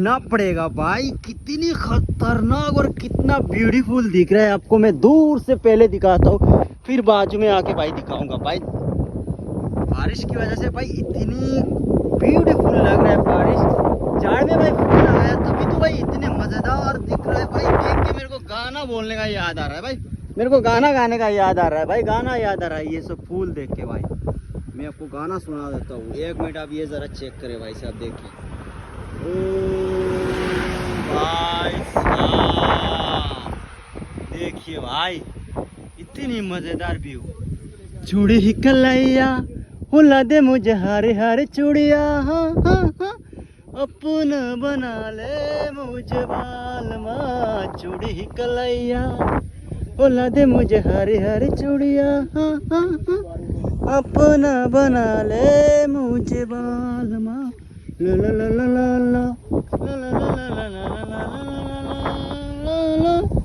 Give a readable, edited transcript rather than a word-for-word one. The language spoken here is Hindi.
ना पड़ेगा भाई। कितनी खतरनाक और कितना ब्यूटीफुल दिख रहा है आपको। मैं दूर से पहले दिखाता हूँ, फिर बाजू में आके भाई दिखाऊंगा। भाई बारिश की वजह से भाई इतनी ब्यूटीफुल लग रहा है। बारिश झाड़ में भाई फूल आया तभी तो भाई इतने मजेदार दिख रहा है भाई। देख के मेरे को गाना बोलने का याद आ रहा है भाई। मेरे को गाना गाने का याद आ रहा है भाई। गाना याद आ रहा है ये सब फूल देख के भाई। मैं आपको गाना सुना देता हूँ, 1 मिनट आप ये जरा चेक करें भाई साहब। देखिए भाई साहब, देखिए भाई इतनी मजेदार व्यू। चूड़ी ही कलैया हुला दे मुझे हरे हरे चूड़िया, हाँ हाँ हाँ, अपना बना ले मुझे बालमा। चूड़ी ही कलैया हुला दे मुझे हरे हरे चूड़िया, हाँ हाँ हाँ, अपना बना ले मुझे बालमा। ला ला ला ला ला ला ला ला ला ला ला ला ला ला।